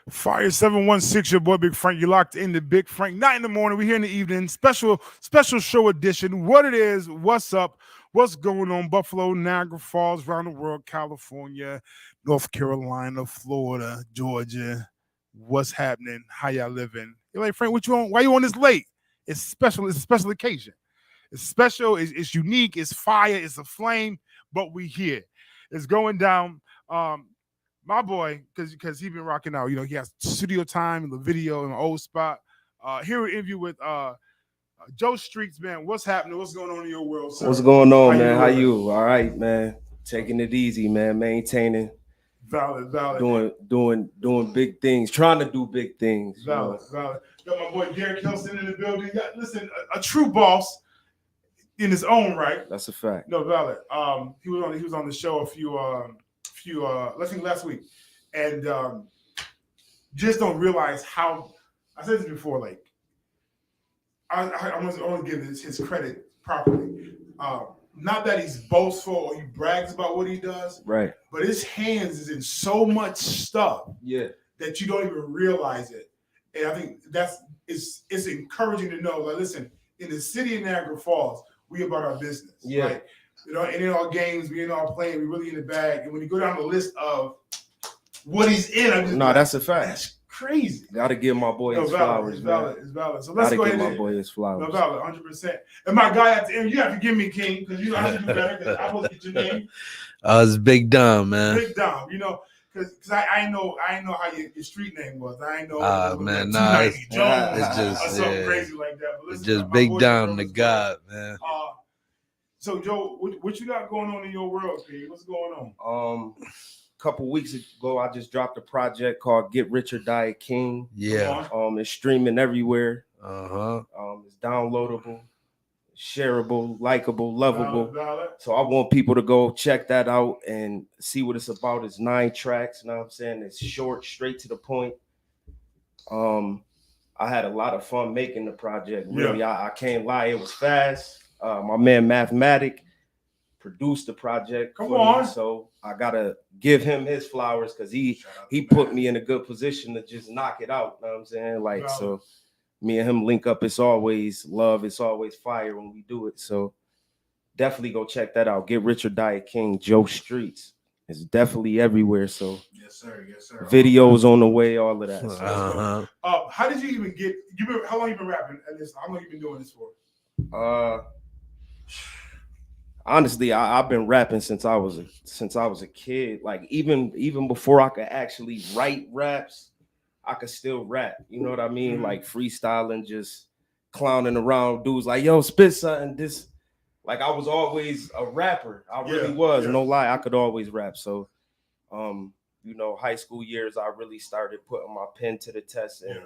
Fire 716, your boy Big Frank. You locked in the Big Frank. 9 in the morning. We're here in the evening. Special show edition. What it is, what's up, what's going on? Buffalo, Niagara Falls, around the world, California, North Carolina, Florida, Georgia. What's happening? How y'all living? You're like, Frank, what you on? Why you on this late? It's special. It's a special occasion. It's special. It's unique. It's fire. It's a flame. But we here. It's going down. My boy, because he's been rocking out. You know, he has studio time in the video in the old spot. Here we interview with Joe Streetz, man. What's happening? What's going on in your world, sir? What's going on, man? How you? All right, man. Taking it easy, man. Maintaining. Valid. Doing big things. Trying to do big things. Valid. Got my boy Derek Hilson in the building. Listen, a true boss in his own right. That's a fact. No, valid. He was on the show a few I think last week, and just don't realize how. I said this before, like I want to give his credit properly. Not that he's boastful or he brags about what he does, right? But his hands is in so much stuff, that you don't even realize it. And I think it's encouraging to know. Like, listen, in the city of Niagara Falls, we about our business, right? You know, and in our games, we in our playing, we really in the bag. And when you go down the list of what he's in, I'm just that's a fact. That's crazy. Gotta give my boy his flowers, man. It's valid. So let's go ahead and give my boy his flowers. No, valid, 100%. And my guy at the end, you have to give me King, because you know I have to do better, because I supposed to get your name. It's Big Dom, man. Big Dom, you know, because I know how your street name was. I know. Man, it's just or something crazy like that. But listen, it's just Big Dom, the God, man. So Joe, what you got going on in your world, King? What's going on? A couple weeks ago, I just dropped a project called "Get Rich or Die a King." Yeah. It's streaming everywhere. It's downloadable, shareable, likable, lovable. Valid. So I want people to go check that out and see what it's about. It's 9 tracks. You know what I'm saying? It's short, straight to the point. I had a lot of fun making the project. Really, I can't lie. It was fast. My man Mathematic produced the project. Come on. So I gotta give him his flowers, because he put me in a good position to just knock it out. You know what I'm saying? Like, so me and him link up. It's always love. It's always fire when we do it. So definitely go check that out. Get Rich or Die a King, Joe Streetz. It's definitely everywhere. So yes, sir. Videos on the way, all of that. So, how did you even get? How long you been rapping? At this, how long you been doing this for? Honestly, I've been rapping since I was a kid. Like even before I could actually write raps, I could still rap. You know what I mean? Like freestyling, just clowning around. Dudes like, yo, spit something. This like I was always a rapper. I really was. No lie, I could always rap. So, you know, high school years, I really started putting my pen to the test and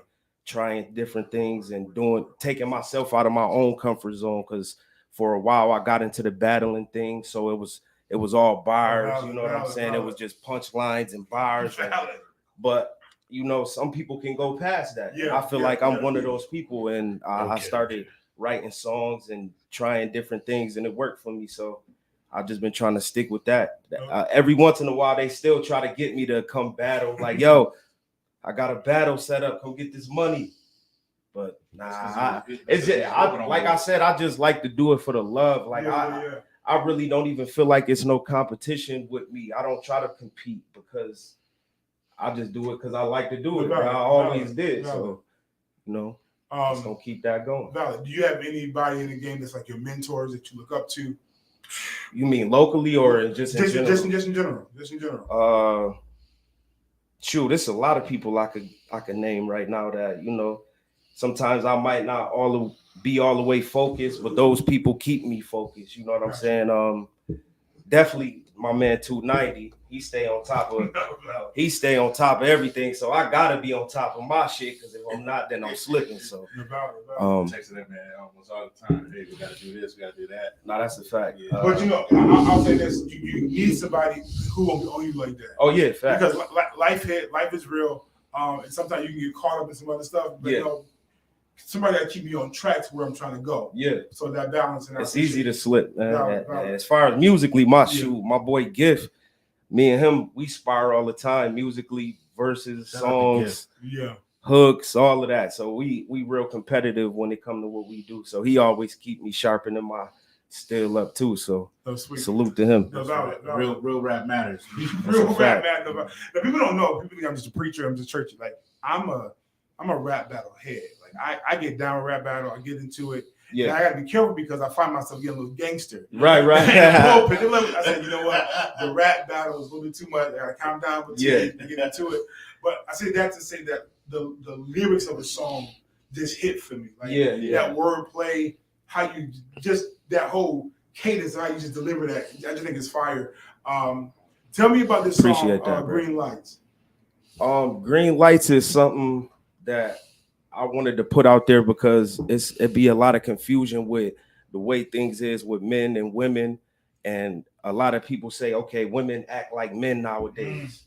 trying different things and taking myself out of my own comfort zone. Because for a while, I got into the battling thing. So it was all bars. You know what I'm saying? It was just punchlines and bars. But you know, some people can go past that. I feel like I'm one of those people, and I started writing songs and trying different things, and it worked for me. So I've just been trying to stick with that. Every once in a while, they still try to get me to come battle. Like, yo, I got a battle set up. Come get this money. But nah, like I said, I just like to do it for the love. Like I really don't even feel like it's no competition with me. I don't try to compete because I just do it because I like to do it. I always did. So, you know, just gonna keep that going. Valid. Do you have anybody in the game that's like your mentors that you look up to? You mean locally or just in general? Just in general. Shoot, there's a lot of people I could name right now that, you know, sometimes I might not be all the way focused, but those people keep me focused. You know what I'm saying? Definitely my man 290. He stay on top of everything. So I gotta be on top of my shit, because if I'm not, then I'm slipping. So texting that man almost all the time. Hey, we gotta do this, we gotta do that. No, that's a fact. But you know, I'll say this: you need somebody who won't be on you like that. Oh yeah, fact. Because life is real, and sometimes you can get caught up in some other stuff. But you know, somebody got to keep me on track to where I'm trying to go. Yeah. So that balance. And it's easy to slip, man. As far as musically, my boy Gift, me and him, we spar all the time musically, verses, songs, hooks, all of that. So we real competitive when it comes to what we do. So he always keep me sharpening my still up too. So salute to him. Real rap matters. Real rap matters. Now, people don't know. People think I'm just a preacher. I'm just churchy. Like I'm a rap battle head. Like I get down with rap battle. I get into it. Yeah, I gotta be careful because I find myself getting a little gangster. Right. I said, you know what? The rap battle is a little bit too much. I gotta calm down and get into it. But I say that to say that the lyrics of the song just hit for me. Like that wordplay, how you just that whole cadence, how you just deliver that. I just think it's fire. Tell me about this song, Green Lights. Green Lights is something that I wanted to put out there because it'd be a lot of confusion with the way things is with men and women. And a lot of people say, okay, women act like men nowadays.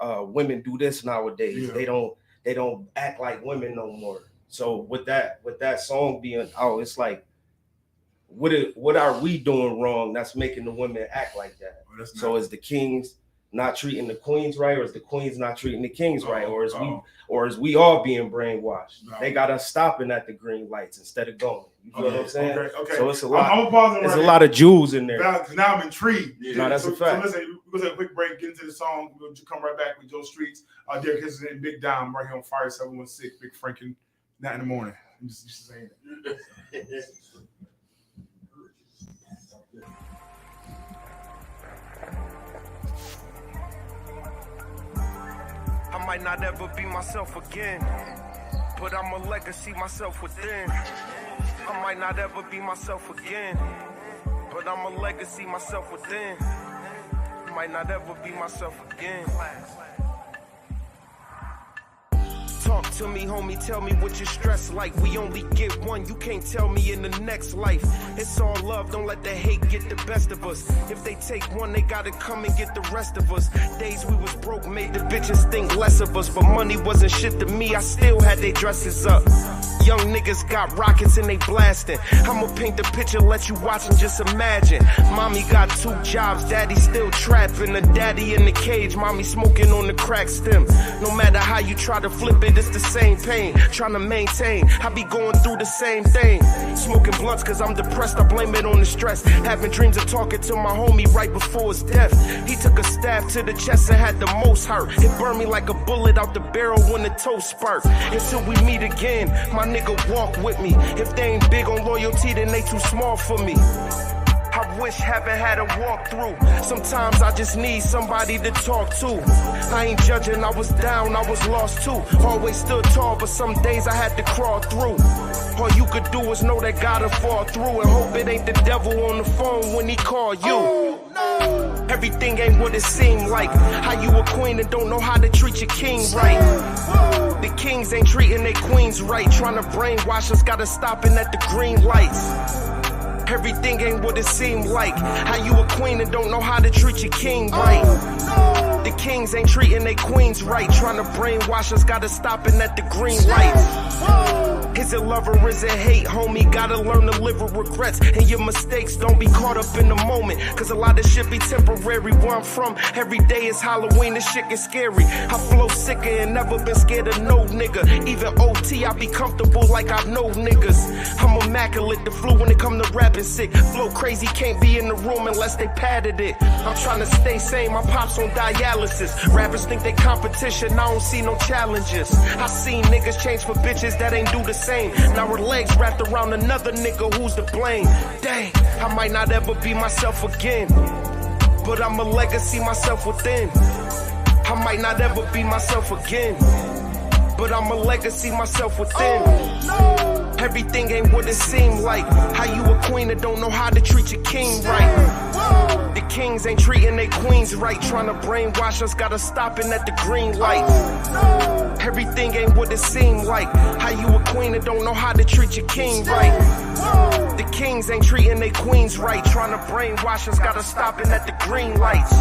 Women do this nowadays. Yeah. They don't act like women no more. So with that song being out, it's like, what are we doing wrong that's making the women act like that? So is the kings not treating the queens right, or is the queens not treating the kings right, or is we all being brainwashed? They got us stopping at the green lights instead of going. You know what I'm saying? Okay. So it's a lot. There's a lot of jewels in there. Now I'm intrigued. No, that's a fact. So listen, we're gonna take a quick break, get into the song. We'll come right back with Joe Streetz, Derek Hisston, and Big Dom right here on Fire 716, Big Franken, not in the morning. I'm just saying that. I might not ever be myself again, but I'm a legacy myself within. I might not ever be myself again, but I'm a legacy myself within. I might not ever be myself again. Talk to me, homie, tell me what your stress like. We only get one, you can't tell me in the next life. It's all love, don't let the hate get the best of us. If they take one, they gotta come and get the rest of us. Days we was broke made the bitches think less of us, but money wasn't shit to me, I still had they dresses up. Young niggas got rockets and they blasting. I'ma paint the picture, let you watch and just imagine. Mommy got 2 jobs, daddy still trapping. A daddy in the cage, mommy smoking on the crack stem. No matter how you try to flip it, it's the same pain. Trying to maintain, I be going through the same thing. Smoking blunts cause I'm depressed, I blame it on the stress. Having dreams of talking to my homie right before his death. He took a stab to the chest and had the most hurt. It burned me like a bullet out the barrel when the toast sparked. Until we meet again, my nigga walk with me. If they ain't big on loyalty, then they too small for me. I wish heaven had a walkthrough. Sometimes I just need somebody to talk to. I ain't judging, I was down, I was lost too. Always stood tall, but some days I had to crawl through. All you could do is know that God'll fall through and hope it ain't the devil on the phone when he call you. Oh, no. Everything ain't what it seemed like. How you a queen and don't know how to treat your king right. The kings ain't treating their queens right. Trying to brainwash us, gotta stopping at the green lights. Everything ain't what it seemed like. How you a queen and don't know how to treat your king right. The kings ain't treating their queens right. Trying to brainwash us, gotta stopping at the green lights. Is it love or is it hate, homie? Gotta learn to live with regrets and your mistakes. Don't be caught up in the moment, cause a lot of shit be temporary. Where I'm from, every day is Halloween, this shit gets scary. I flow sicker and never been scared of no nigga. Even OT, I be comfortable like I know niggas. I'm immaculate, the flu when it come to rapping sick. Flow crazy, can't be in the room unless they padded it. I'm trying to stay sane, my pop's on dialysis. Rappers think they competition, I don't see no challenges. I seen niggas change for bitches that ain't do the same. Now her legs wrapped around another nigga, who's to blame? Dang, I might not ever be myself again, but I'm a legacy myself within. I might not ever be myself again, but I'm a legacy myself within. Everything ain't what it seemed like. How you a queen and don't know how to treat your king right. The kings ain't treating their queens right. Trying to brainwash us, gotta stopping at the green lights. Everything ain't what it seemed like. How you a queen and don't know how to treat your king right. The kings ain't treating their queens right. Trying to brainwash us, gotta stopping at the green lights.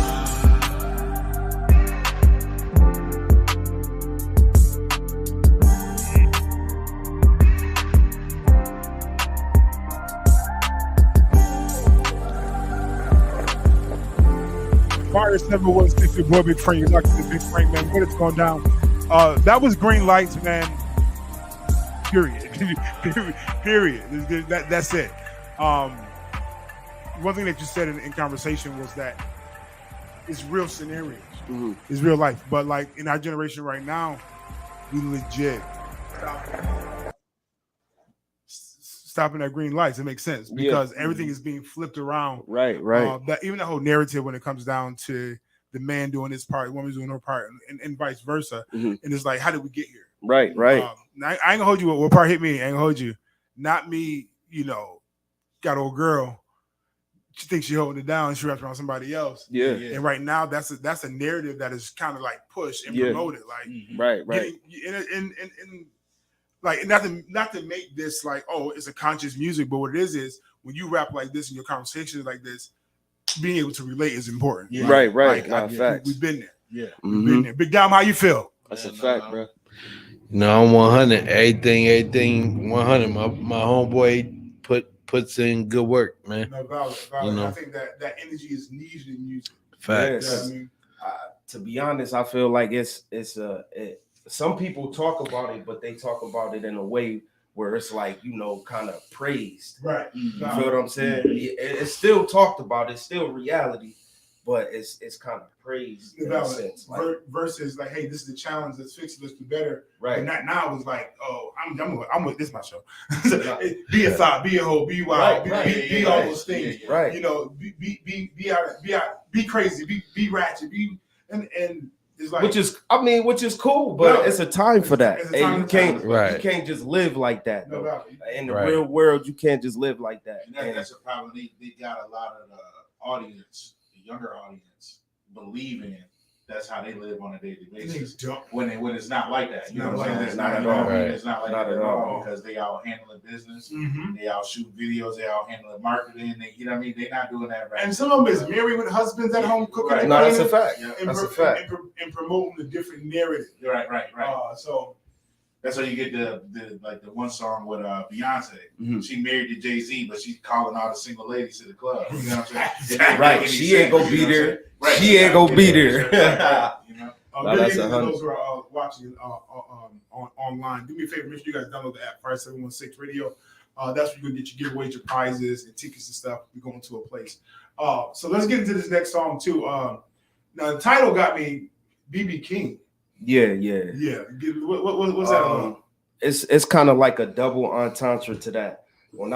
Fire 716, your boy Big Frank. You're lucky to Big Frank, man. What is going down? That was green lights, man. Period. Period. That's it. One thing that you said in conversation was that it's real scenarios. Mm-hmm. It's real life. But like in our generation right now, we legit stopping at green lights. It makes sense because everything is being flipped around. Right. That even the whole narrative when it comes down to the man doing his part, the woman doing her part, and vice versa. Mm-hmm. And it's like, how did we get here? Right. I ain't gonna hold you. What part hit me? I ain't gonna hold you. Not me. Got old girl. She thinks she holding it down. She wraps around somebody else. Yeah. And right now, that's a narrative that is kind of like pushed and promoted. Like right. And like not to make this like, oh, it's a conscious music, but what it is when you rap like this in your conversations like this, being able to relate is important. Yeah. Right. Facts. We've been there. Yeah. We've been there. Big Dom, how you feel? That's a fact, bro. I'm 100. Everything 100. My homeboy puts in good work, man. No, valid. I think that energy is needed in music. Facts. Yes. To be honest, I feel like it's some people talk about it, but they talk about it in a way where it's like, kind of praised. Right. You feel what I'm saying? It's still talked about. It's still reality, but it's kind of praised in a sense. Versus like, hey, this is the challenge. Let's fix it. Let's do better. Right. And not now it's like, oh, I'm with this my show. Be a thought, be a hoe, be wild, be all those things. Right. Be crazy, be ratchet, and it's like, which is cool, but it's a time for that. And you can't just live like that. No, in the real world, you can't just live like that. And that's a problem. They got a lot of the audience, the younger audience, believing that's how they live on a daily basis. When it's not like that. You know what I'm saying? It's not at all. It's not like that at all because they out handling business. Mm-hmm. They out shooting videos. They out handling marketing. They're not doing that right. And some of them is married with husbands at home cooking. Right. No, that's a fact. That's a fact. And promoting the different narrative. Right. So that's how you get the one song with Beyonce. Mm-hmm. She married to Jay-Z, but she's calling all the single ladies to the club. You know what I'm saying? Right. She ain't gonna be there. Right. She ain't gonna be there. That's those who are watching online, do me a favor, make sure you guys download the app, Fire 716 Radio. That's where you're gonna get your giveaways, your prizes, and tickets and stuff. We're going to a place. So let's get into this next song too. Now the title got me, BB King. Yeah. What's that about? It's kind of like a double entendre to that. When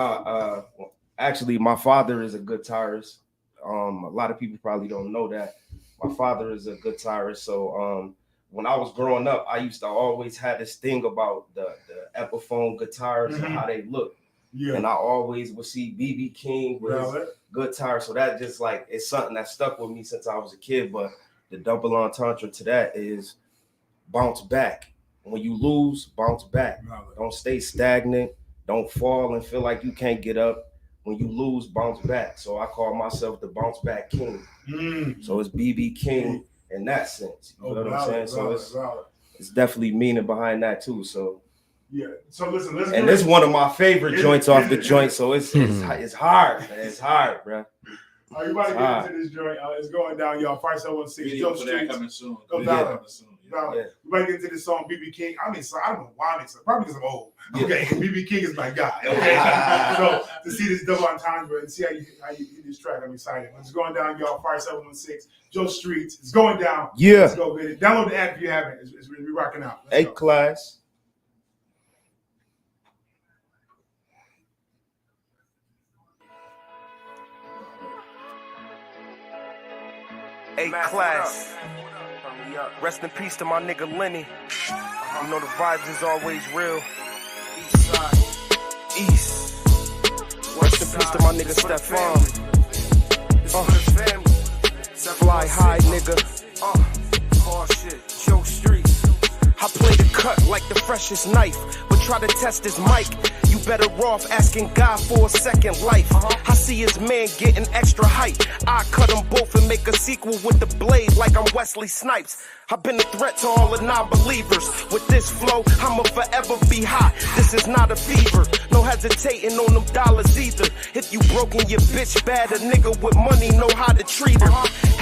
Actually, my father is a guitarist. A lot of people probably don't know that. My father is a guitarist. So when I was growing up, I used to always have this thing about the Epiphone guitars and how they look. Yeah. And I always would see B.B. King with his guitar. So that just like, it's something that stuck with me since I was a kid. But the double entendre to that is bounce back. When you lose, bounce back. Don't stay stagnant. Don't fall and feel like you can't get up. When you lose, bounce back. So I call myself the bounce back king. So it's B.B. King in that sense. You know what I'm saying? So it's definitely meaning behind that too. So yeah. So listen, and this is one of my favorite joints off the joint. So it's hard, man. It's hard, bro. You about to get into this joint. It's going down, y'all. 5716 Joe Streetz. Coming soon. Go down. We might get into this song, B.B. King. I don't know why I'm excited. Probably because I'm old. Okay, B.B. King is my guy. Okay, so to see this double entendre and see how you hit this track, I'm excited. It's going down, y'all. 5716 Joe Streetz. It's going down. Yeah. Let's go get it. Download the app if you haven't. It's really rocking out. Let's go. Class. A-Class. Rest in peace to my nigga Lenny. You know the vibes is always real. East side. East. Rest in peace to my nigga Stefan. Fly high, nigga. Oh shit. Joe Streetz. I play the cut like the freshest knife, but try to test his mic. You better off asking God for a second life. I see his man getting extra height. I cut them both and make a sequel with the blade like I'm Wesley Snipes. I've been a threat to all the non-believers. With this flow, I'ma forever be hot. This is not a fever. No hesitating on them dollars either. If you broken your bitch bad, a nigga with money know how to treat her.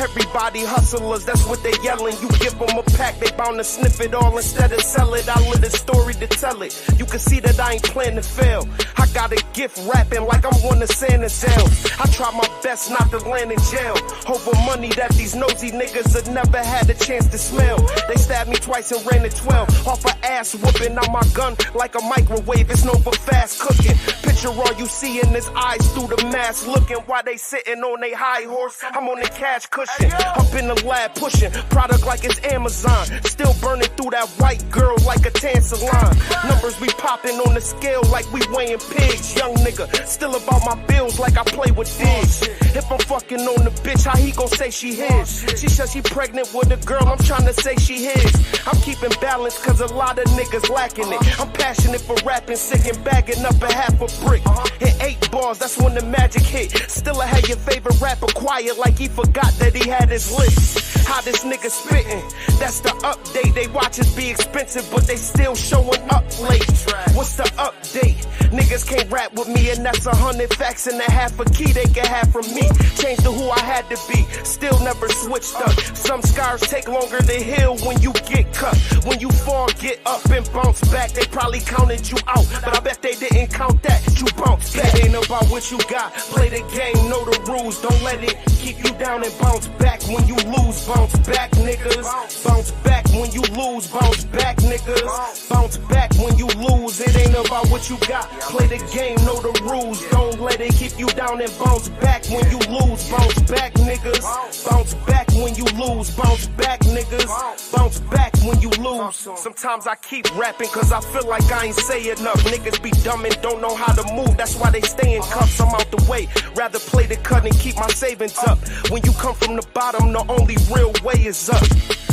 Everybody hustlers, that's what they yelling. You give them a pack, they bound to sniff it all instead of sell it. I live a story to tell it. You can see that I ain't planning to fail. I got a gift rapping like I'm one of Santa's sales. I try my best not to land in jail over money that these nosy niggas have never had a chance to smell. They stabbed me twice and ran at 12 off an ass whooping on my gun like a microwave. It's known for fast cooking. Picture all you see in his eyes through the mask looking while they sitting on they high horse. I'm on the cash cushion, up in the lab pushing product like it's Amazon. Still burning through that white girl like a tan salon. Numbers be popping on the scale like we weighing pigs. Young nigga, still about my bills like I play with digs. If I'm fucking on the bitch, how he gon' say she his? She says she pregnant with a girl, I'm trying to say she his. I'm keeping balance cause a lot of niggas lacking it. I'm passionate for rapping, sick and bagging up a half a brick. Hit 8 bars, that's when the magic hit. Still I had your favorite rapper quiet like he forgot that he had his list. How this nigga spittin', that's the update. They watches be expensive, but they still showing up late. What's the update? Niggas can't rap with me, and that's 100 facts and a half a key they can have from me. Changed to who I had to be, still never switched up. Some scars take longer to heal when you get cut. When you fall, get up and bounce back. They probably counted you out, but I bet they didn't count that. You bounce back. It ain't about what you got. Play the game, know the rules. Don't let it keep you down and bounce back when you lose. Bounce back, niggas. Bounce back when you lose. Bounce back, niggas. Bounce back when you lose. It ain't about what you got. Play the game, know the rules. Don't let it keep you down and bounce back when you lose. Bounce back, niggas. Bounce back when you lose. Bounce back, niggas. Bounce back when you lose. Sometimes I keep rapping cause I feel like I ain't say enough. Niggas be dumb and don't know how to move. That's why they stay in cuffs. I'm out the way. Rather play the cut and keep my savings up. When you come from the bottom, the only real way is up.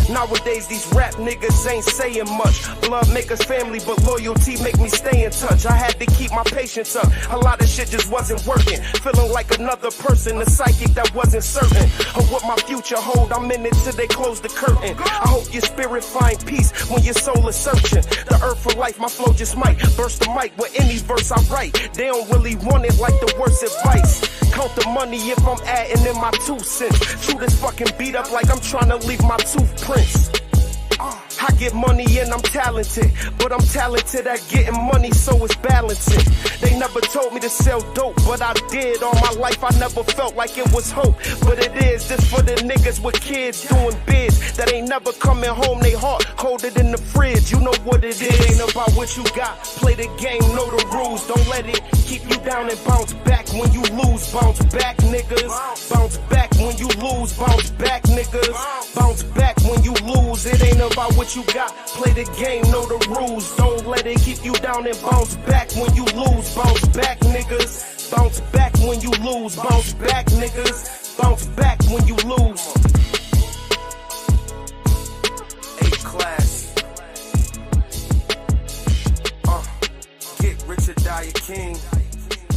Nowadays, these rap niggas ain't saying much. Blood make us family, but loyalty make me stay in touch. I had to keep my patience up. A lot of shit just wasn't working. Feeling like another person, a psychic that wasn't certain of what my future hold. I'm in it till they close the curtain. I hope your spirit find peace when your soul is searching. The earth for life, my flow just might burst the mic with any verse I write. They don't really want it like the worst advice. Count the money if I'm adding in my 2 cents. Chew this fucking beat up like I'm trying to leave my toothprints. I get money and I'm talented, but I'm talented at getting money, so it's balancing. They never told me to sell dope, but I did. All my life I never felt like it was hope, but it is. This for the niggas with kids doing bids that ain't never coming home. They heart hold it in the fridge. You know what it is. Ain't about what you got. Play the game, know the rules. Don't let it keep you down and bounce back when you lose. Bounce back, niggas. Bounce back when you lose. Bounce back, niggas. Bounce back when you lose. It ain't about what you got. Play the game, know the rules. Don't let it keep you down and bounce back when you lose. Bounce back, niggas. Bounce back when you lose. Bounce back, niggas. Bounce back when you lose. A-class. Get rich or die a king.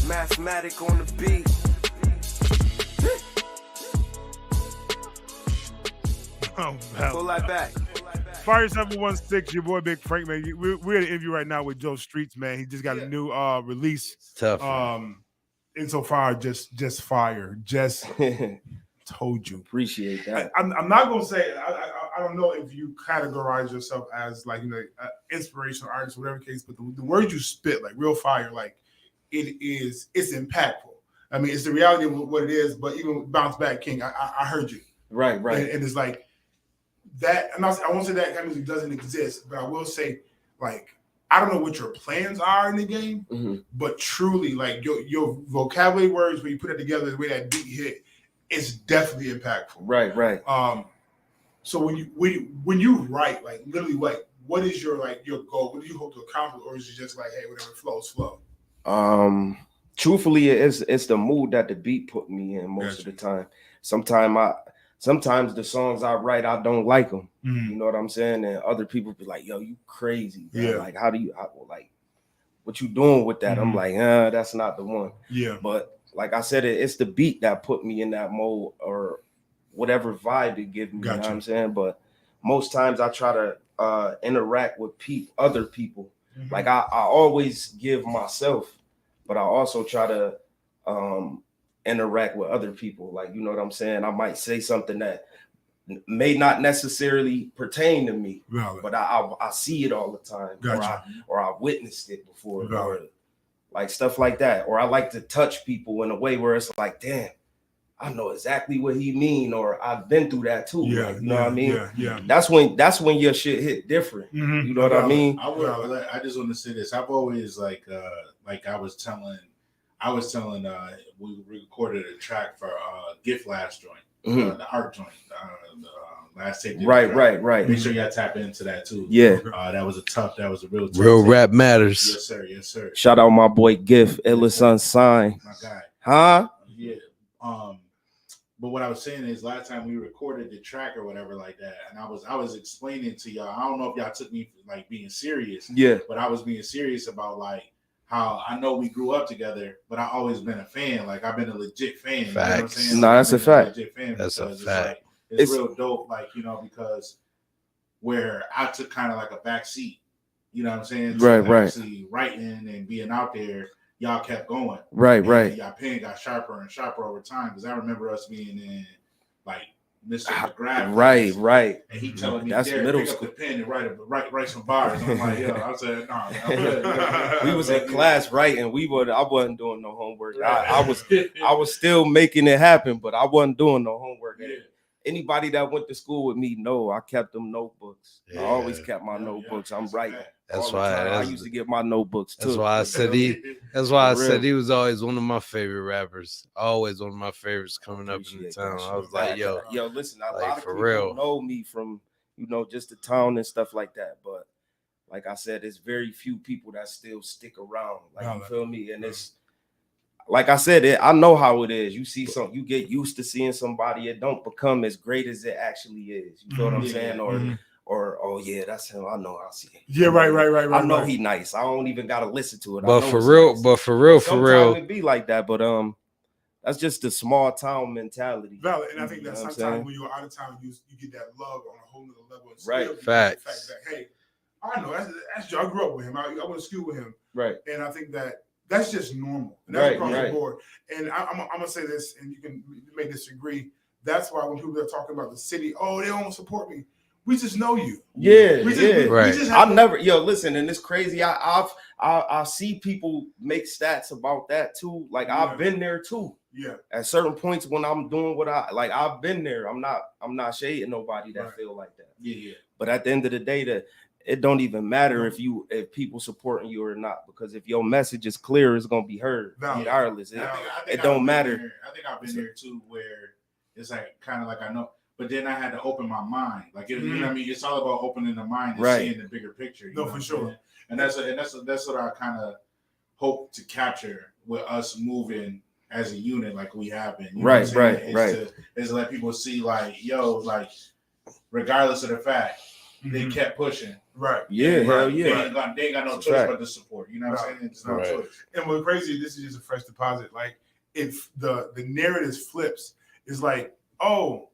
Mathematic on the beat. Oh, Pull that back. Fire 716, your boy Big Frank, man. We're in an interview right now with Joe Streetz, man. He just got a new release. Tough. Insofar, just fire. Just told you. Appreciate that. I'm not gonna say I don't know if you categorize yourself as like inspirational artist, whatever case, but the words you spit, like real fire, like it's impactful. I mean, it's the reality of what it is. But even Bounce Back King, I heard you. Right. And it's like that. I won't say that kind of music doesn't exist, but I will say, like, I don't know what your plans are in the game, but truly, like your vocabulary words, when you put it together, the way that beat hit, it's definitely impactful. Right. So when you write, like literally, like what is your goal? What do you hope to accomplish, or is it just like, hey, whatever flows, flow? Truthfully, it's the mood that the beat put me in most of the time. Sometimes the songs I write, I don't like them. You know what I'm saying? And other people be like, yo, you crazy. Bro. Yeah. Like, what you doing with that? I'm like, that's not the one. Yeah. But like I said, it's the beat that put me in that mode or whatever vibe it gives me. Gotcha. You know what I'm saying? But most times I try to interact with other people. Like I always give myself, but I also try to interact with other people. Like, you know what I'm saying? I might say something that may not necessarily pertain to me, but I see it all the time. Gotcha. or I witnessed it before, Valid. or like stuff like that. Or I like to touch people in a way where it's like, damn, I know exactly what he mean, or I've been through that too. Yeah, like, you know what I mean? Yeah. That's when your shit hit different. You know what I mean? I just want to say this. I've always like I was telling we recorded a track for Gift Last Joint, the art joint, the last tape. Right. Make sure y'all tap into that too. Yeah. That was a real tough Real tape. rap matters. Yes, sir. Shout out my boy Gift, Illis Unsigned. My guy. Huh? Yeah. But what I was saying is last time we recorded the track or whatever like that, and I was explaining to y'all, I don't know if y'all took me like being serious. Yeah. But I was being serious about like how I know we grew up together, but I always been a fan. Like I've been a legit fan. Facts. You know what I'm saying? No, that's a fact. Legit fan. That's a It's fact. like, it's real dope, like, you know, because where I took kind of like a back seat, you know what I'm saying? Right. Actually writing and being out there, y'all kept going. Right. Y'all pen got sharper and sharper over time, because I remember us being in like Mr. McGrath. Right. And he telling me, That's Derek, middle pick school. up the pen and write some bars. I'm like, yo, I said, nah, man, I'm good. We was in class writing. I wasn't doing no homework. I was still making it happen, but I wasn't doing no homework. Yeah. Anybody that went to school with me know I kept them notebooks. I always kept my notebooks. I'm writing. That's all the why time. I used to get my notebooks too. That's why I said he was always one of my favorite rappers. Always one of my favorites coming up in the town. I was like, yo, listen, a like, lot of for people real. know me from, just the town and stuff like that. But like I said, it's very few people that still stick around. Like, you feel me? And it's like I said, I know how it is. You see something, you get used to seeing somebody. It don't become as great as it actually is. You feel what I'm saying? Or oh yeah, that's him. I know. I see him. Yeah, right. I know he nice. I don't even gotta listen to it. But for real, sometimes it be like that. But that's just the small town mentality. Valid, and I think that sometimes when you're out of town, you get that love on a whole nother level. And right. Facts. The fact that, hey, I know that's Joe. I grew up with him. I went to school with him. Right. And I think that's just normal. And that's across the board. And I'm gonna say this, and you may disagree. That's why when people are talking about the city, oh, they don't support me. we just know you. Yeah, We just, yeah. we just have I've to- never, listen, and it's crazy. I see people make stats about that too. Like I've been there too. Yeah. At certain points when I'm doing what I've been there. I'm not shading nobody that feel like that. Yeah. But at the end of the day, that it don't even matter if people supporting you or not, because if your message is clear, it's gonna be heard regardless. I think It don't matter. I think I've been there too, where it's like kind of like I know, but then I had to open my mind. Like you know what I mean? It's all about opening the mind and seeing the bigger picture. You know for sure. And that's what I kind of hope to capture with us moving as a unit, like we have been. You know what I'm saying? Is to let people see, like, yo, like, regardless of the fact, they kept pushing. Right. Yeah, hell yeah. They ain't got no choice but to support. You know what I'm saying? It's no choice. And what's crazy, this is just a fresh deposit. Like, if the narrative flips, it's like, oh,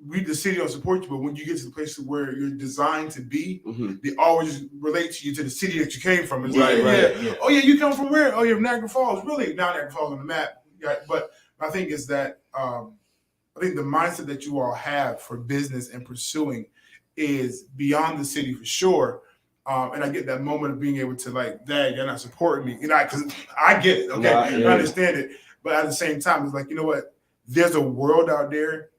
the city don't support you, but when you get to the place where you're designed to be, they always relate to you to the city that you came from. It's oh yeah, you come from where? Oh, you're from Niagara Falls. Really? Now Niagara Falls on the map. Yeah, but I think is that I think the mindset that you all have for business and pursuing is beyond the city for sure. And I get that moment of being able to like, dang, you're not supporting me. You know, because I get it. Okay, I understand it. But at the same time, it's like, you know what? There's a world out there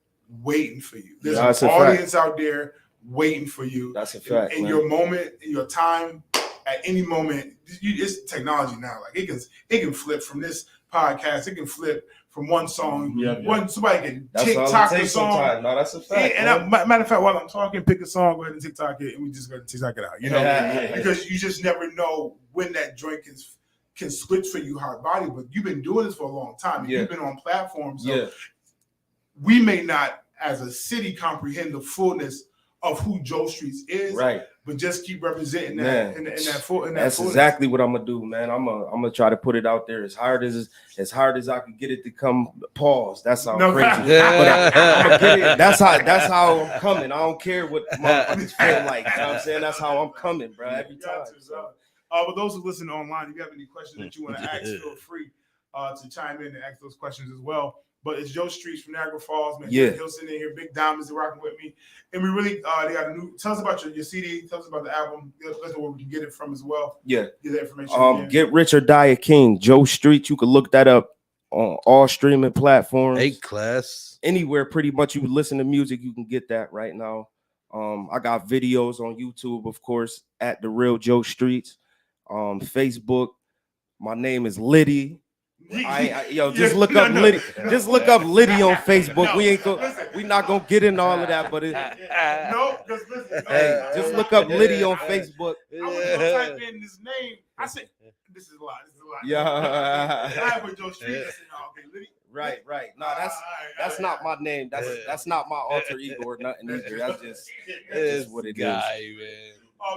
waiting for you. There's an audience out there waiting for you. That's a fact. In your moment, in your time, at any moment, it's technology now. Like it can flip from this podcast. It can flip from one song. Somebody can TikTok the song. No, that's a fact. And matter of fact, while I'm talking, pick a song, go ahead and TikTok it, and we just go to TikTok it out. You know, because you just never know when that joint can switch for you hard body. But you've been doing this for a long time. You've been on platforms. So we may not, as a city, comprehend the fullness of who Joe Streetz is, right? But just keep representing that in that That's exactly what I'm gonna do, man. I'm gonna try to put it out there as hard as I can get it to come. Pause. That's how crazy. But I'm gonna get it. That's how I'm coming. I don't care what motherfuckers feel like. You know what I'm saying? That's how I'm coming, bro. Every time. But those who listen online, if you have any questions that you want to ask, feel free to chime in and ask those questions as well. But it's Joe Streetz from Niagara Falls, man. He'll sit in here, Big Diamonds, they're rocking with me. And we really, they got a new, tell us about your CD, tell us about the album, let us know where we can get it from as well. Yeah. Get that information. Get Rich or Die a King, Joe Streetz. You can look that up on all streaming platforms. A-class. Anywhere pretty much you listen to music, you can get that right now. I got videos on YouTube, of course, at The Real Joe Streetz. Facebook, my name is Liddy. Just look up Liddy. Just look up Liddy on Facebook. We not gonna get into all of that, but just look up Liddy on Facebook. I was gonna type in his name. I said, this is a lot. Yeah. I with Joe Streetz. I said, no, okay, Liddy. Right. No, that's not my name. That's not my alter ego or nothing either. That's just what it is. Man.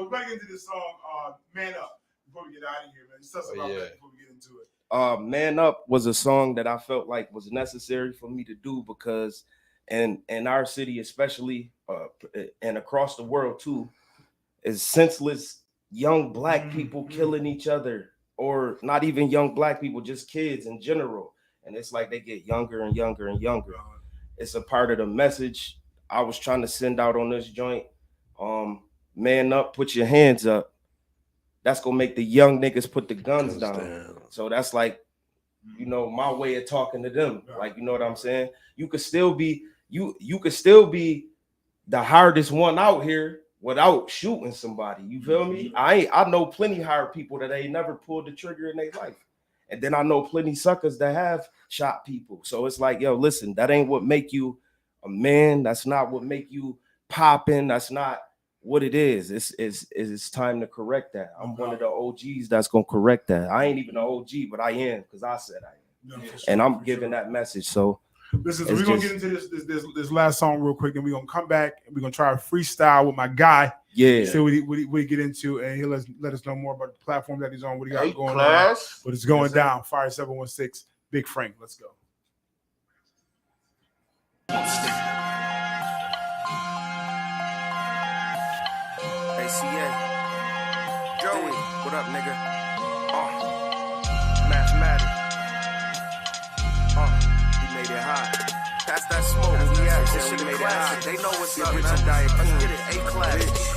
We back into this song, Man Up, before we get out of here, man. Just tell us about that before we get into it. Man Up was a song that I felt like was necessary for me to do because in our city especially and across the world too is senseless young black people killing each other, or not even young black people, just kids in general, and it's like they get younger and younger and younger. It's a part of the message I was trying to send out on this joint. Man up, put your hands up. That's gonna make the young niggas put the guns down. So that's like, you know, my way of talking to them. Like, you know what I'm saying? You could still be you could still be the hardest one out here without shooting somebody. You feel me? I know plenty hard people that ain't never pulled the trigger in their life. And then I know plenty suckers that have shot people. So it's like, yo, listen, that ain't what make you a man. That's not what make you popping. That's not what it is. It's time to correct that. I'm one of the OGs that's gonna correct that. I ain't even an OG, but I am because I said I am, and I'm giving that message. So listen, so we're gonna get into this last song real quick, and we're gonna come back and we're gonna try to freestyle with my guy. Yeah. So we get into, and he'll let us know more about the platform that he's on. What he got going on? But it's going down. Fire 716, Big Frank. Let's go. Joey, what up, nigga? Mathematic. We made it hot. That's that smoke. We at classics. This shit a classic. They know what's up, man. Let's get it. A-class.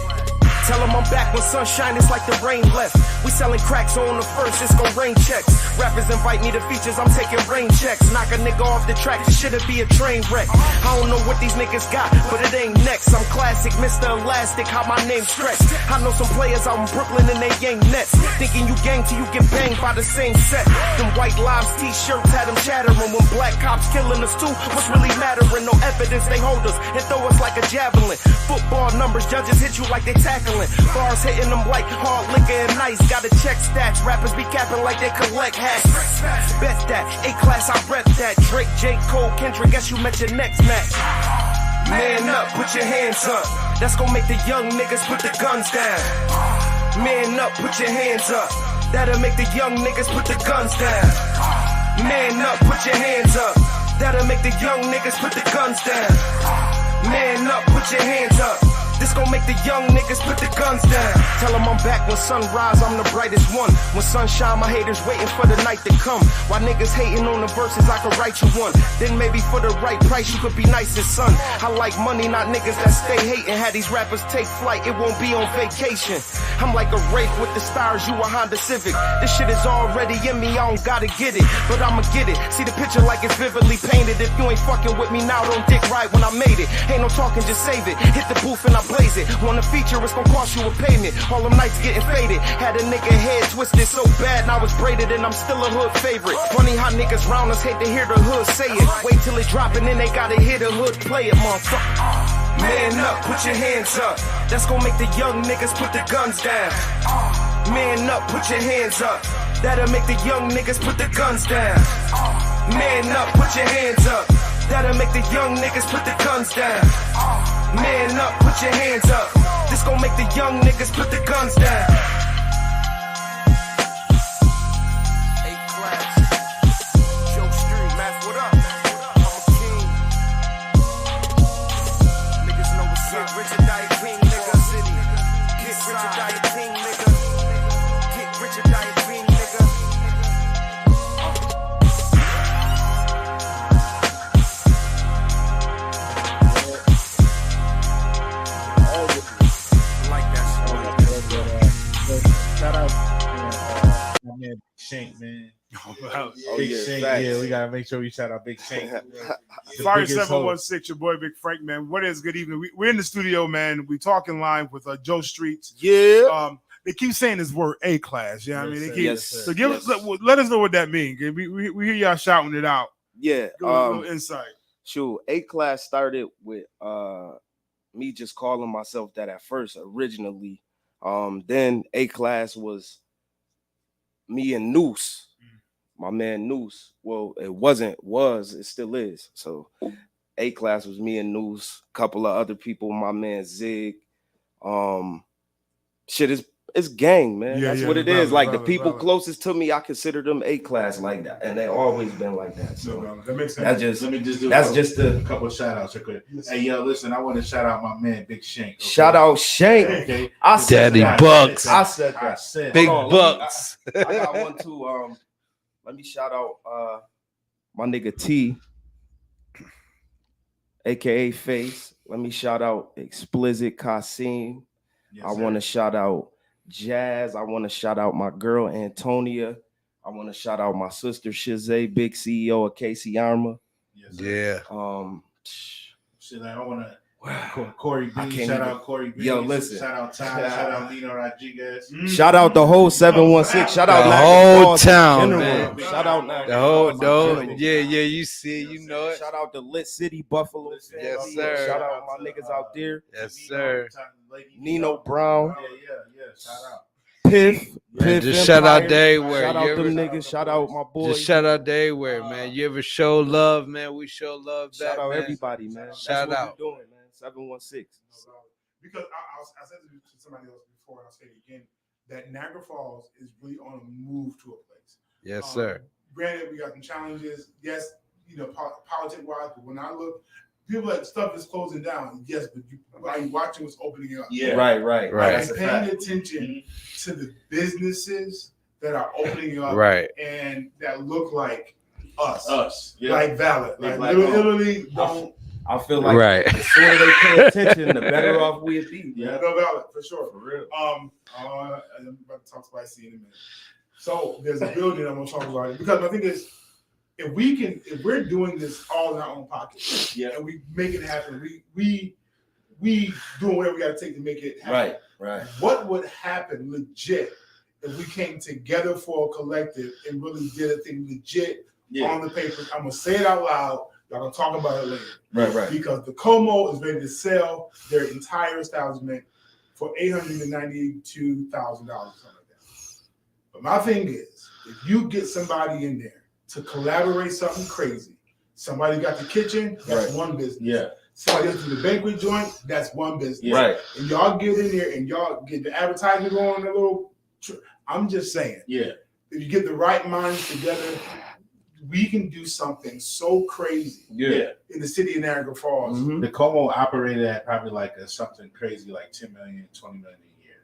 Tell them I'm back when sunshine is like the rain left. We selling cracks on the first, it's gon' rain checks. Rappers invite me to features, I'm taking rain checks. Knock a nigga off the track, this shit'll be a train wreck. I don't know what these niggas got, but it ain't next. I'm classic, Mr. Elastic, how my name stretched. I know some players out in Brooklyn and they ain't nets. Thinking you gang till you get banged by the same set. Them white lives t-shirts had them chattering. When black cops killing us too, what's really mattering? No evidence, they hold us and throw us like a javelin. Football numbers, judges hit you like they tackling. Bars hitting them like hard liquor and ice. Gotta check stats. Rappers be capping like they collect hats. Bet that. A-class, I rep that. Drake, J. Cole, Kendrick. Guess you met your next match. Man up, put your hands up. That's gonna make the young niggas put the guns down. Man up, put your hands up. That'll make the young niggas put the guns down. Man up, put your hands up. That'll make the young niggas put the guns down. Man up, put your hands up. This gon' make the young niggas put the guns down. Tell them I'm back when sunrise, I'm the brightest one. When sunshine, my haters waiting for the night to come. While niggas hating on the verses, I could write you one. Then maybe for the right price, you could be nice as son. I like money, not niggas that stay hating. Had these rappers take flight, it won't be on vacation. I'm like a Wraith with the stars, you a Honda Civic. This shit is already in me, I don't gotta get it. But I'ma get it, see the picture like it's vividly painted. If you ain't fucking with me now, don't dick right when I made it. Ain't no talking, just save it. Hit the booth and I blaze it. Want a feature, it's gon' cost you a payment. All them nights getting faded. Had a nigga head twisted so bad, now it's braided and I'm still a hood favorite. Funny how niggas round us hate to hear the hood say it. Wait till it drop and then they gotta hear the hood play it, motherfucker. Man up, put your hands up. That's gon' make the young niggas put the guns down. Man up, put your hands up. That'll make the young niggas put the guns down. Man up, put your hands up. That'll make the young niggas put the guns down. Man up, put your hands up. This gon' make the young niggas put the guns down. A-class. Joe Streez, Math, what up? I'm a king. Niggas know what's up. Get rich or die a king, nigga. City. Get rich or die a king, nigga. Get rich or die a king, nigga. Shout out my man Shank, man. Big Shank, yeah, we gotta make sure we shout out Big Shank. Fire 716, your boy Big Frank, man. What is good evening? We're in the studio, man. We talking live with Joe Streetz. Yeah. They keep saying this word A-class. Yeah, I mean, they keep. Yes, so give us, let us know what that means. We hear y'all shouting it out. Yeah. Give us a little insight. Sure. A-class started with me just calling myself that at first, originally. Then A-class was me and Noose, my man Noose. Well, it still is. So A-class was me and Noose, a couple of other people, my man Zig. It's gang, man. That's what it is. Like the people closest to me, I consider them A-class like that, and they always been like that. So that makes sense. Let me just do a couple of shout outs. Hey, yo, listen, I want to shout out my man Big Shank. Okay? Shout out Shank. Okay. Daddy Bucks. I said that. Big Bucks. I got one too. Let me shout out my nigga T, aka Face. Let me shout out Explicit Kasim. Yes, I want to shout out Jazz. I want to shout out my girl Antonia. I want to shout out my sister Shazay, big CEO of Casey Armour. Yes, yeah. Shit, I want to Corey B. Shout out Corey B. Yo, listen. Shout out Ty. Shout out Nino Rodriguez. Shout out the whole 716. Shout out the Niagara whole Falls town, man. man. Shout out Niagara the whole Falls. yeah. You see, you know it. Shout out the Lit City Buffalo. Yes, sir. Shout out my niggas out there. Yes, sir. Nino Brown. Yeah. Shout out. Piff. Just shout out to everywhere. Shout out them niggas. Shout out my boys. Just shout out to everywhere, man. You ever show love, man? We show love back. Shout out man. everybody, man. Shout That's out. what we're doing, man. 716. Because I said to somebody else before, and I'll say it again, that Niagara Falls is really on a move to a place. Yes, sir. Granted, we got some challenges. Yes, politics wise, but when I look, people like stuff is closing down. Yes, but you watching what's opening up. Yeah, right. I'm paying attention to the businesses that are opening up, right, and that look like us, yeah. like valid, like literally don't. I feel like Right. the sooner they pay attention, the better off we'd be. Yeah, no valid for sure. For real. I'm about to talk to IC in a minute. So there's a building I'm gonna talk about it because my thing is, if we're doing this all in our own pocket, and we make it happen, we doing whatever we gotta take to make it happen. Right. What would happen legit if we came together for a collective and really did a thing legit on the paper? I'm gonna say it out loud. Y'all gonna talk about it later. Right. Because the Como is ready to sell their entire establishment for $892,000, something like that. But my thing is, if you get somebody in there to collaborate something crazy, somebody got the kitchen, that's one business. Yeah. Somebody else do the banquet joint, that's one business. Right. And y'all get in there and y'all get the advertising going a little. I'm just saying. Yeah. If you get the right minds together, we can do something so crazy in the city of Niagara Falls. The Como operated at probably like something crazy like 10 million, 20 million a year.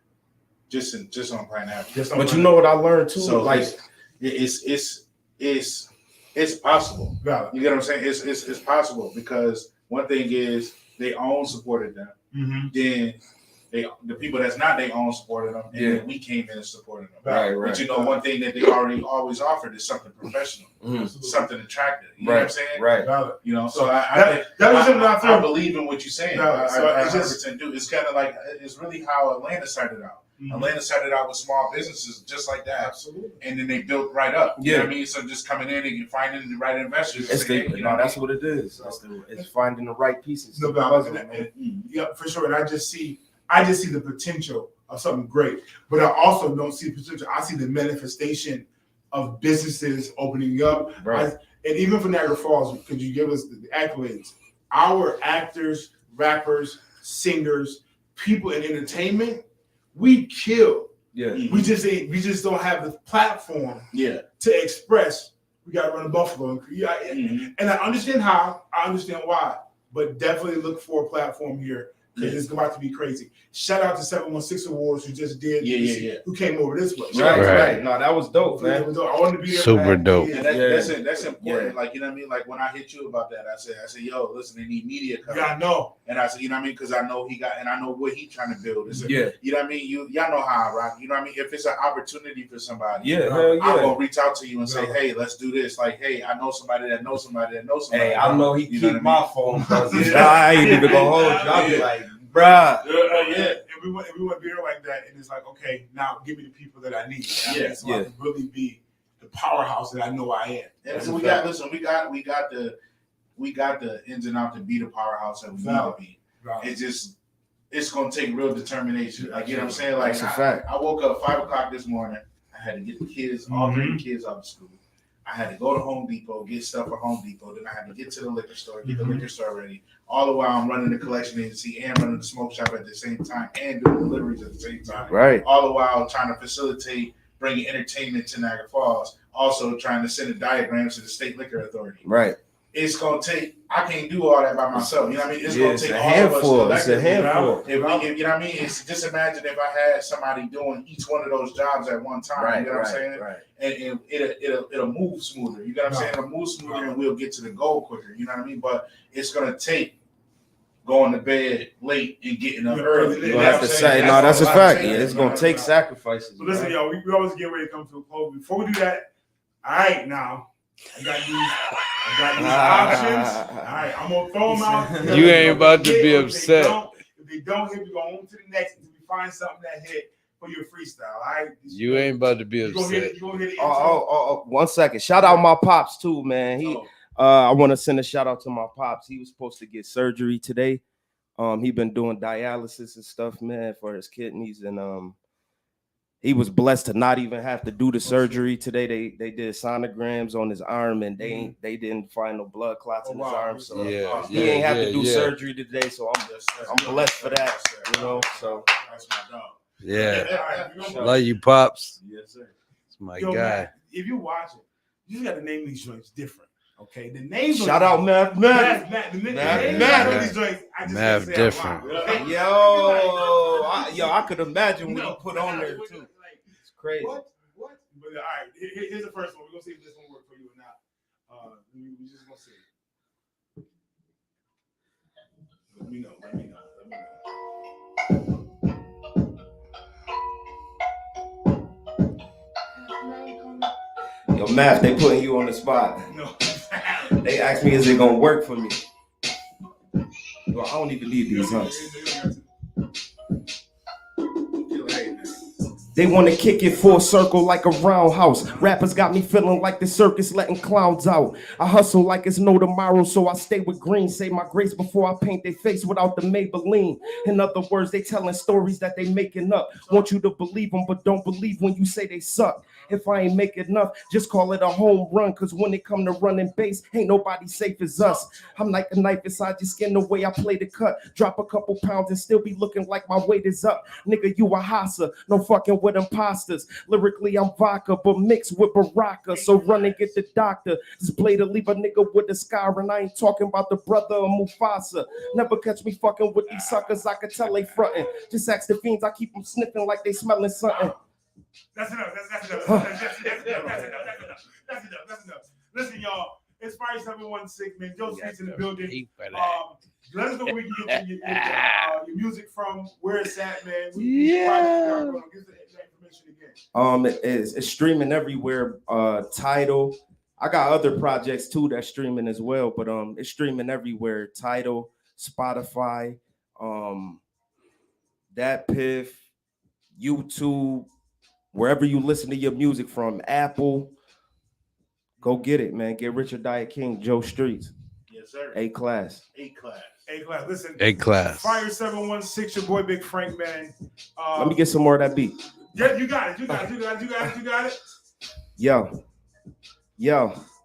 Just on pineapple. But you know what I learned too? So like it's possible. Valid. You get what I'm saying? It's possible because one thing is they own supported them. Then the people that's not they own supported them, and then we came in and supported them. Right. But you know, one thing that they always offered is something professional, something attractive. You know what I'm saying? Right. Valid. You know, so I believe in what you're saying. Valid. So I it's just 100% do. It's kind of like it's really how Atlanta started out. Atlanta started out with small businesses just like that. Absolutely. And then they built right up. You know Yeah. what I mean? So just coming in and finding the right investors. It's Say, hey, you know that's what it is. It's finding the right pieces. No doubt. Yeah, for sure. And I just see the potential of something great, but I also don't see the potential. I see the manifestation of businesses opening up. Right. And even for Niagara Falls, could you give us the accolades? Our actors, rappers, singers, people in entertainment, we kill. Yeah. We just don't have the platform to express. We got to run a Buffalo. And I understand how, I understand why, but definitely look for a platform here because it's about to be crazy. Shout out to 716 Awards who just did who came over this way. Right. No, that was dope, man. I wanted to be there. Super dope. And that's important. Yeah. Like, you know what I mean? Like when I hit you about that, I said, yo, listen, they need media coverage. Yeah, I know. And I said, you know what I mean? Because I know I know what he's trying to build. Yeah. You know what I mean? Y'all know how I rock. You know what I mean? If it's an opportunity for somebody, Yeah, hell yeah. I'm gonna reach out to you and say, hey, let's do this. Like, hey, I know somebody that knows somebody that knows somebody. Hey, I know he You keep know my what phone. I ain't even gonna hold you. I'll be like, bruh. And we want to be there like that, and it's like, okay, now give me the people that I need. So I can really be the powerhouse that I know I am. And so we got the ins and outs to be the powerhouse that we need to be. It's gonna take real determination. Like, you know what I'm saying? Like, That's a fact. I woke up 5 o'clock this morning. I had to get the kids, all 3 kids out of school. I had to go to Home Depot, get stuff at Home Depot. Then I had to get to the liquor store, get the liquor store ready. All the while I'm running the collection agency and running the smoke shop at the same time and doing deliveries at the same time. Right. All the while trying to facilitate bringing entertainment to Niagara Falls. Also trying to send a diagram to the State Liquor Authority. Right. It's gonna take. I can't do all that by myself. You know what I mean? It's gonna take a all handful. of us. It's a handful. If you know what I mean? It's just imagine if I had somebody doing each one of those jobs at one time. Right. You know what I'm saying? Right. And it'll move smoother. You know what I'm saying? It'll move smoother and we'll get to the goal quicker. You know what I mean? But it's gonna take going to bed late and getting up early. You have to say, no, that's a fact. Yeah, it's gonna take sacrifices. But listen, y'all, we always get ready to come to a close. Before we do that, all right, now I got these options. All right, I'm gonna throw them out. You ain't about to be upset. If they don't hit, we go on to the next until we find something that hit for your freestyle. All right. You ain't about to be upset. You gonna hit it. Oh, 1 second. Shout out my pops too, man. I want to send a shout out to my pops. He was supposed to get surgery today. He been doing dialysis and stuff, man, for his kidneys, and he was blessed to not even have to do the surgery today. They did sonograms on his arm, and they didn't find no blood clots in his arm. So he ain't have to do surgery today. So I'm blessed for that, you know. So that's my dog. Yeah, love you, pops. Yes, sir. It's my Yo, guy. man, if you watch it, you just got to name these joints different. Okay, the names. Shout out Math. The names of these joints. I just Math can't say different. I could imagine what you put on there too. It's crazy. What? But all right, here's the first one. We're gonna see if this one works for you or not. We just gonna see. Let me know. Yo, Math, they putting you on the spot. No. They asked me, is it gonna work for me? Well, I don't even need these hunts. They want to kick it full circle like a roundhouse. Rappers got me feeling like the circus letting clowns out. I hustle like it's no tomorrow, so I stay with green. Say my grace before I paint their face without the Maybelline. In other words, they telling stories that they making up. Want you to believe them, but don't believe when you say they suck. If I ain't make enough, just call it a home run. Cause when it come to running base, ain't nobody safe as us. I'm like a knife inside your skin the way I play the cut. Drop a couple pounds and still be looking like my weight is up. Nigga, you a hassa, no fucking with imposters. Lyrically, I'm vodka, but mixed with Baraka. So run and get the doctor. This blade to leave a nigga with a scar. And I ain't talking about the brother of Mufasa. Never catch me fucking with these suckers. I can tell they frontin'. Just ask the fiends, I keep them sniffing like they smelling something. That's enough. That's enough. Listen, y'all. It's Fire 716, man. Joe Streetz in the building. Let us know where we can get your music from, where it's at, man. Yeah. Give that information again. It's streaming everywhere. Tidal. I got other projects too that's streaming as well, but it's streaming everywhere. Tidal, Spotify, that Piff, YouTube. Wherever you listen to your music from, Apple, go get it, man. Get Richard Diet King, Joe Streetz. Yes, sir. A-class. Listen. A-class. Fire 716, your boy Big Frank, man. Let me get some more of that beat. Yeah, you got it. Yo.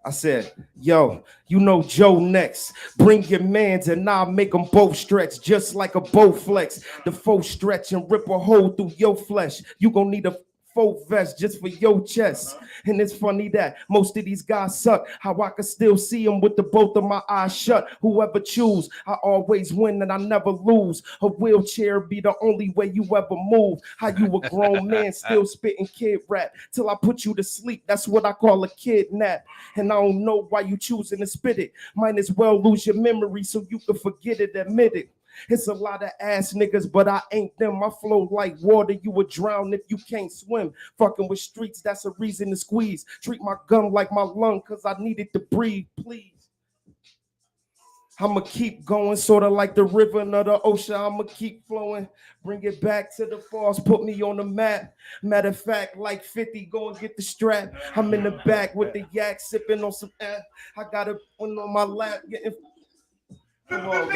I said, yo, you know Joe next. Bring your mans and I'll make them both stretch just like a bow flex. The faux stretch and rip a hole through your flesh. You gon' need a faux vest just for your chest. And it's funny that most of these guys suck. How I can still see them with the both of my eyes shut. Whoever choose, I always win and I never lose. A wheelchair be the only way you ever move. How you a grown man still spitting kid rap till I put you to sleep. That's what I call a kidnap. And I don't know why you choosing to spit it. Might as well lose your memory so you can forget it, admit it. It's a lot of ass niggas, but I ain't them. I flow like water, you would drown if you can't swim. Fucking with streets, that's a reason to squeeze. Treat my gum like my lung, cause I need it to breathe, please. I'ma keep going, sort of like the river and the ocean. I'ma keep flowing, bring it back to the falls, put me on the map. Matter of fact, like 50, go and get the strap. I'm in the back with the yak, sipping on some air. I got a one on my lap, getting... Come on,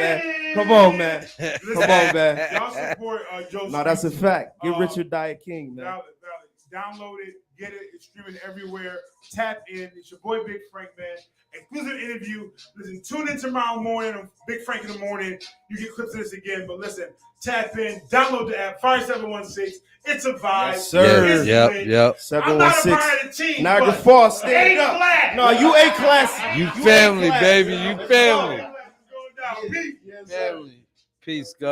man. Y'all support Joe. No, that's a fact. Get Richard Diet King, man. Download it, get it. It's streaming everywhere. Tap in. It's your boy Big Frank, man. Exclusive interview. Listen, tune in tomorrow morning on Big Frank in the morning. You get clips of this again, but listen, tap in, download the app. Fire 716. It's a vibe. Yes, sir. Yep. 716. I'm not a part of the team. Niagara Falls, stand up. No, you A-class. You family, baby. You family. Peace. Family. Peace, God.